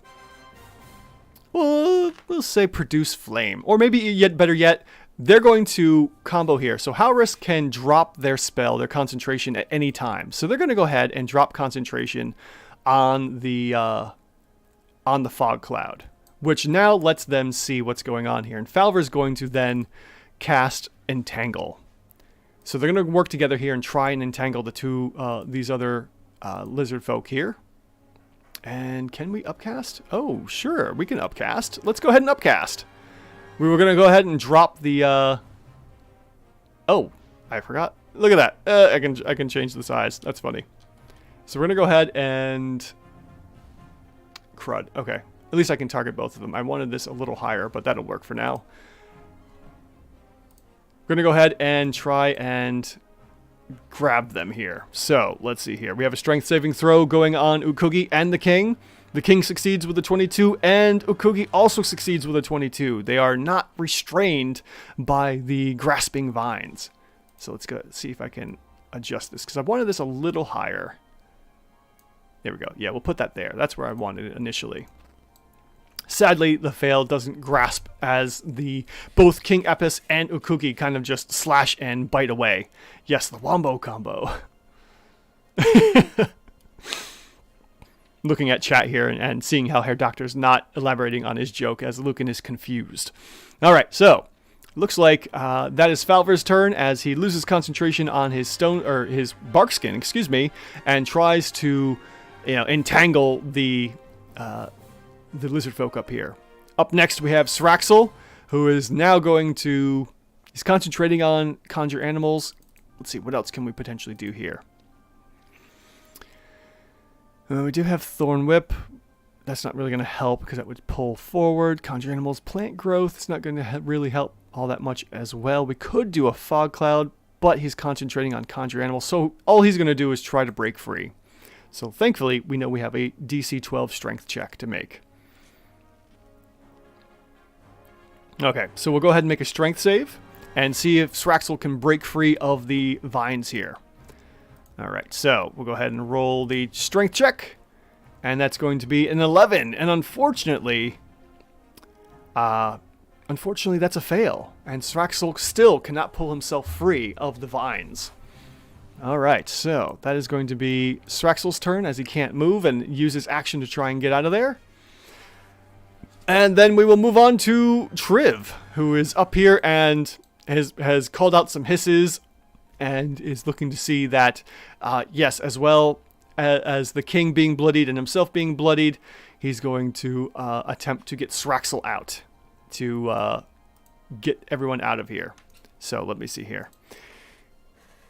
produce flame. Or maybe better yet, they're going to combo here. So Halris can drop their spell, their concentration at any time. So they're going to go ahead and drop concentration on the fog cloud, which now lets them see what's going on here. And Falver's going to then cast Entangle, So they're going to work together here and try and entangle the two, these other lizard folk here. And can we upcast? Oh, sure, we can upcast. Let's go ahead and upcast. We were going to go ahead and drop the... Oh, I forgot. Look at that. I can change the size. That's funny. So we're going to go ahead and... Crud. Okay. At least I can target both of them. I wanted this a little higher, but that'll work for now. We're going to go ahead and try and grab them here. So, let's see here. We have a strength saving throw going on Ukugi and the King. The King succeeds with a 22, and Ukugi also succeeds with a 22. They are not restrained by the grasping vines. So let's go see if I can adjust this, because I wanted this a little higher. There we go. Yeah, we'll put that there. That's where I wanted it initially. Sadly, the fail doesn't grasp as the both King Epis and Ukugi kind of just slash and bite away. Yes, the wombo combo. Looking at chat here and seeing how Herr Doctor's not elaborating on his joke as Lucan is confused. All right, so looks like that is Falver's turn as he loses concentration on his stone or his bark skin, excuse me, and tries to, entangle the lizard folk up here. Up next we have Sraxel, who is now going to... He's concentrating on conjure animals. Let's see, what else can we potentially do here? We do have Thorn Whip. That's not really going to help because that would pull forward. Conjure animals, plant growth. It's not going to really help all that much as well. We could do a fog cloud, but he's concentrating on conjure animals. So all he's going to do is try to break free. So thankfully, we know we have a DC 12 strength check to make. Okay, so we'll go ahead and make a strength save and see if Sraxel can break free of the vines here. Alright, so we'll go ahead and roll the strength check, and that's going to be an 11. And unfortunately, that's a fail. And Sraxel still cannot pull himself free of the vines. Alright, so that is going to be Sraxel's turn as he can't move and use his action to try and get out of there. And then we will move on to Triv, who is up here and has called out some hisses and is looking to see that, yes, as well as the King being bloodied and himself being bloodied, he's going to attempt to get Sraxel out to get everyone out of here. So let me see here.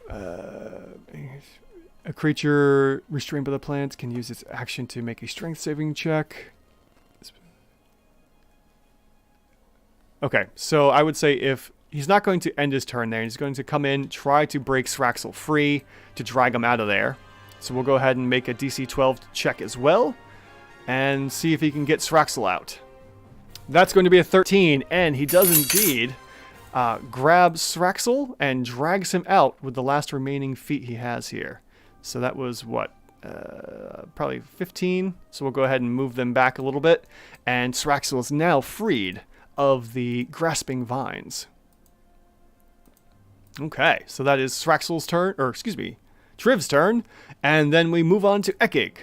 A creature restrained by the plants can use its action to make a strength saving check. Okay, so I would say if he's not going to end his turn there, he's going to come in, try to break Sraxel free to drag him out of there. So we'll go ahead and make a DC 12 check as well and see if he can get Sraxel out. That's going to be a 13, and he does indeed grab Sraxel and drags him out with the last remaining feat he has here. So that was what? Probably 15. So we'll go ahead and move them back a little bit, and Sraxel is now freed of the grasping vines. Okay, so that is Sraxel's turn, or excuse me, Triv's turn, and then we move on to Ekig.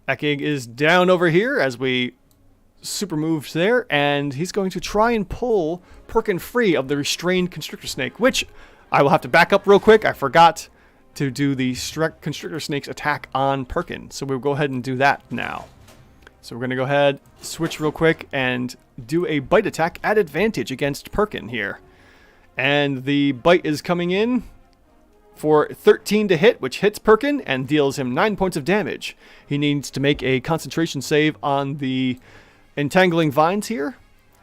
Ekig is down over here as we super moved there, and he's going to try and pull Perkin free of the restrained constrictor snake, which I will have to back up real quick. I forgot to do the constrictor snake's attack on Perkin, so we'll go ahead and do that now. So we're going to go ahead, switch real quick, and do a bite attack at advantage against Perkin here. And the bite is coming in for 13 to hit, which hits Perkin and deals him 9 points of damage. He needs to make a concentration save on the entangling vines here.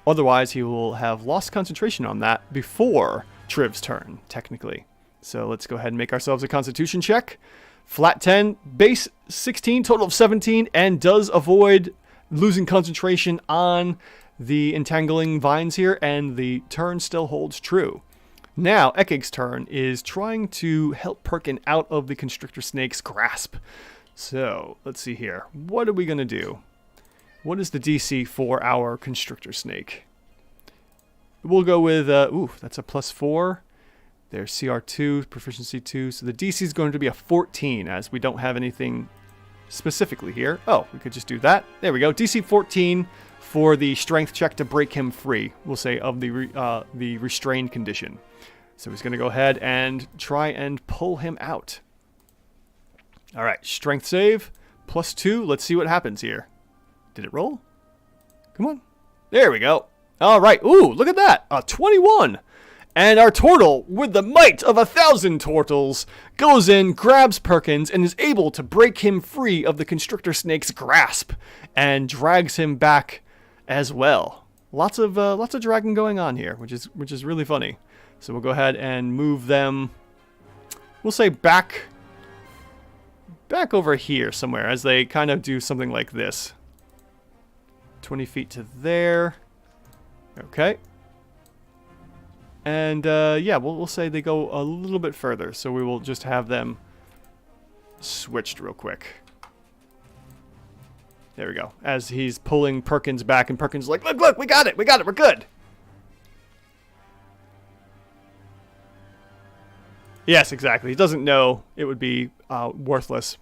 Otherwise, he will have lost concentration on that before Triv's turn, technically. So let's go ahead and make ourselves a constitution check. Flat 10, base 16, total of 17, and does avoid losing concentration on the entangling vines here, and the turn still holds true. Now, Ekig's turn is trying to help Perkin out of the constrictor snake's grasp. So, let's see here. What are we going to do? What is the DC for our constrictor snake? We'll go with, that's a +4. There's CR2, proficiency 2. So the DC is going to be a 14 as we don't have anything specifically here. Oh, we could just do that. There we go. DC 14 for the strength check to break him free, we'll say, of the restrained condition. So he's going to go ahead and try and pull him out. All right, strength save, +2. Let's see what happens here. Did it roll? Come on. There we go. All right. Ooh, look at that. A 21. And our Tortle, with the might of 1,000 Tortles, goes in, grabs Perkins, and is able to break him free of the Constrictor Snake's grasp, and drags him back as well. Lots of dragging going on here, which is really funny. So we'll go ahead and move them. We'll say back over here somewhere, as they kind of do something like this. 20 feet to there. Okay. And yeah, we'll say they go a little bit further, so we will just have them switched real quick. There we go. As he's pulling Perkins back, and Perkins is like, look, we got it, we're good. Yes, exactly. He doesn't know it would be worthless.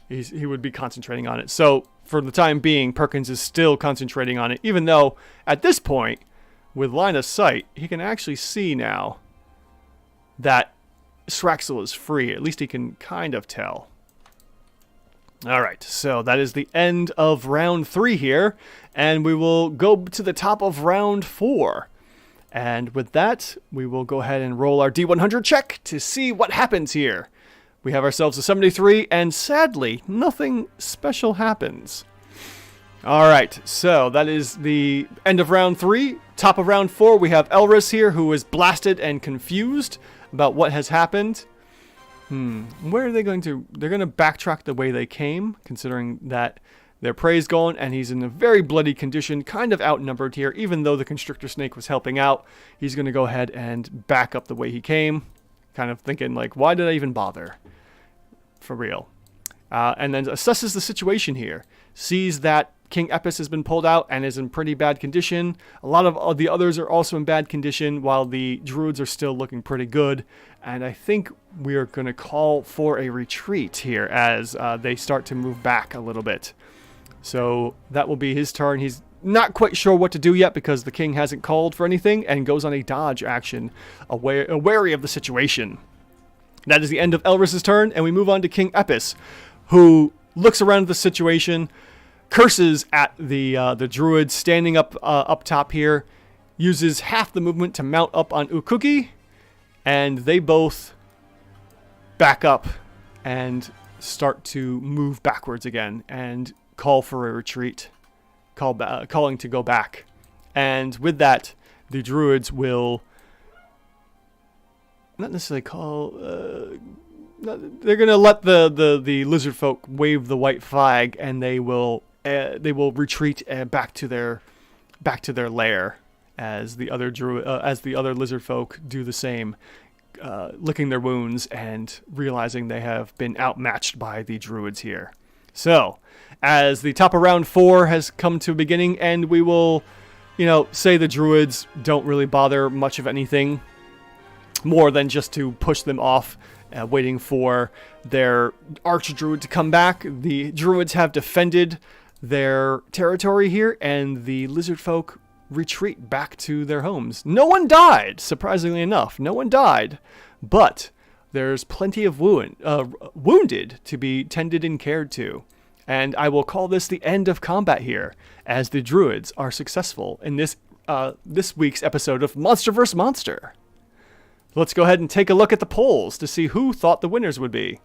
He would be concentrating on it. So for the time being, Perkins is still concentrating on it, even though at this point, with line of sight, he can actually see now that Sraxel is free. At least he can kind of tell. All right, so that is the end of round 3 here, and we will go to the top of round 4. And with that, we will go ahead and roll our D100 check to see what happens here. We have ourselves a 73, and sadly, nothing special happens. All right, so that is the end of round 3. Top of round 4, we have Elris here, who is blasted and confused about what has happened. Where are they going to... They're going to backtrack the way they came, considering that their prey's gone, and he's in a very bloody condition, kind of outnumbered here. Even though the Constrictor Snake was helping out, he's going to go ahead and back up the way he came, kind of thinking, like, why did I even bother? For real. And then assesses the situation here. Sees that King Epis has been pulled out and is in pretty bad condition. A lot of the others are also in bad condition, while the Druids are still looking pretty good. And I think we are going to call for a retreat here as they start to move back a little bit. So that will be his turn. He's not quite sure what to do yet because the king hasn't called for anything, and goes on a dodge action, wary of the situation. That is the end of Elris's turn, and we move on to King Epis, who looks around the situation, curses at the Druid standing up top here, uses half the movement to mount up on Ukuki, and they both back up and start to move backwards again and call for a retreat, calling to go back. And with that, the Druids will not necessarily call... they're going to let the Lizardfolk wave the white flag, and they will retreat back to their lair as the other Lizardfolk do the same, licking their wounds and realizing they have been outmatched by the Druids here. So, as the top of round 4 has come to a beginning, and we will, say the Druids don't really bother much of anything more than just to push them off, waiting for their Archdruid to come back. The Druids have defended their territory here, and the Lizardfolk retreat back to their homes. No one died, surprisingly enough. No one died, but there's plenty of wounded to be tended and cared to. And I will call this the end of combat here, as the Druids are successful in this week's episode of Monster vs. Monster. Let's go ahead and take a look at the polls to see who thought the winners would be.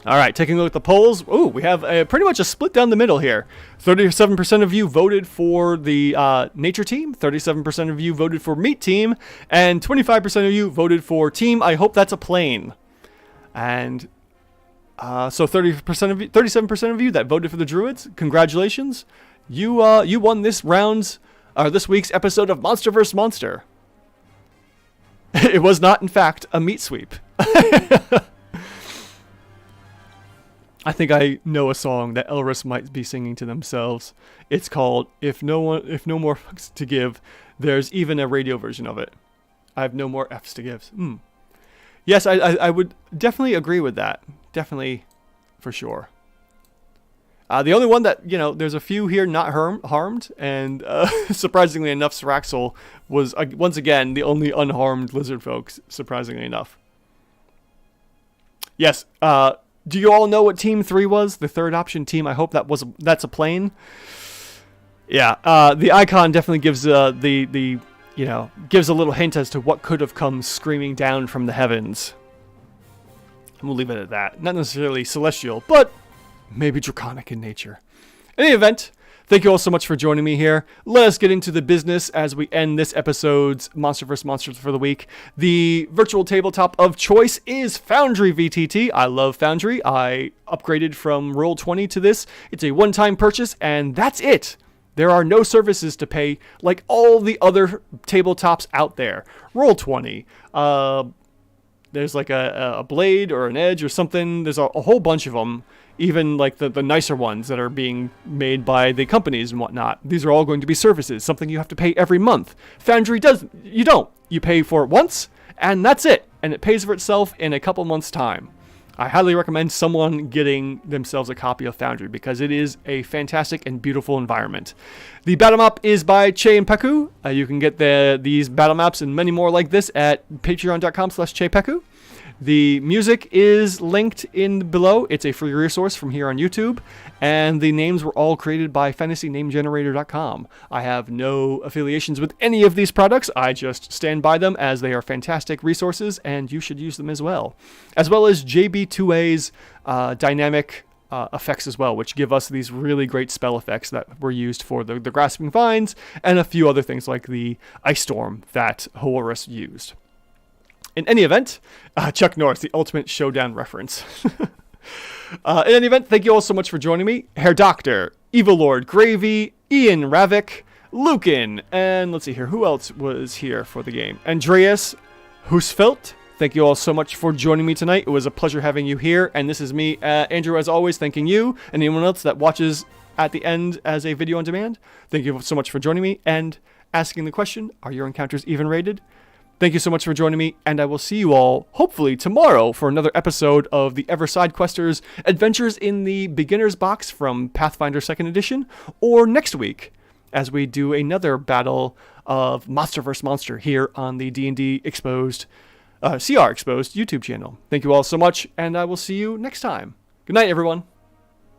All right, taking a look at the polls. Ooh, we have pretty much a split down the middle here. 37% of you voted for the Nature Team, 37% of you voted for Meat Team, and 25% of you voted for Team I Hope That's a Plane. And so 37% of you that voted for the Druids, congratulations. You won this week's episode of Monster vs. Monster. It was not, in fact, a meat sweep. I think I know a song that Elris might be singing to themselves. It's called If No More Fucks to Give. There's even a radio version of it. I have no more F's to give. Yes, I would definitely agree with that. Definitely, for sure. The only one that, there's a few here not harmed, and surprisingly enough, Syraxel was, once again, the only unharmed lizard folks, surprisingly enough. Yes, do you all know what Team 3 was? The third option team? I hope that's a plane. Yeah, the icon definitely gives gives a little hint as to what could have come screaming down from the heavens. And we'll leave it at that. Not necessarily celestial, but maybe draconic in nature. In any event, thank you all so much for joining me here. Let us get into the business as we end this episode's Monster vs. Monsters for the week. The virtual tabletop of choice is Foundry VTT. I love Foundry. I upgraded from Roll20 to this. It's a one-time purchase, and that's it. There are no services to pay like all the other tabletops out there. Roll20. There's like a blade or an edge or something. There's a whole bunch of them. Even like the nicer ones that are being made by the companies and whatnot. These are all going to be services, something you have to pay every month. Foundry doesn't. You don't. You pay for it once, and that's it. And it pays for itself in a couple months' time. I highly recommend someone getting themselves a copy of Foundry because it is a fantastic and beautiful environment. The battle map is by Che and Peku. You can get these battle maps and many more like this at patreon.com/ChePeku. The music is linked in below. It's a free resource from here on YouTube. And the names were all created by fantasynamegenerator.com. I have no affiliations with any of these products. I just stand by them as they are fantastic resources, and you should use them as well. As well as JB2A's dynamic effects as well, which give us these really great spell effects that were used for the Grasping Vines and a few other things like the Ice Storm that Horus used. In any event, Chuck Norris, the ultimate showdown reference. In any event, thank you all so much for joining me. Herr Doctor, Evil Lord Gravy, Ian Ravik, Lucan, and let's see here, who else was here for the game? Andreas Husfeldt. Thank you all so much for joining me tonight. It was a pleasure having you here, and this is me, Andrew, as always, thanking you and anyone else that watches at the end as a video on demand. Thank you so much for joining me and asking the question, are your encounters even rated? Thank you so much for joining me, and I will see you all, hopefully, tomorrow for another episode of the Ever Sidequesters Adventures in the Beginner's Box from Pathfinder 2nd Edition, or next week, as we do another battle of Monster vs. Monster here on the D&D Exposed, CR Exposed YouTube channel. Thank you all so much, and I will see you next time. Good night, everyone.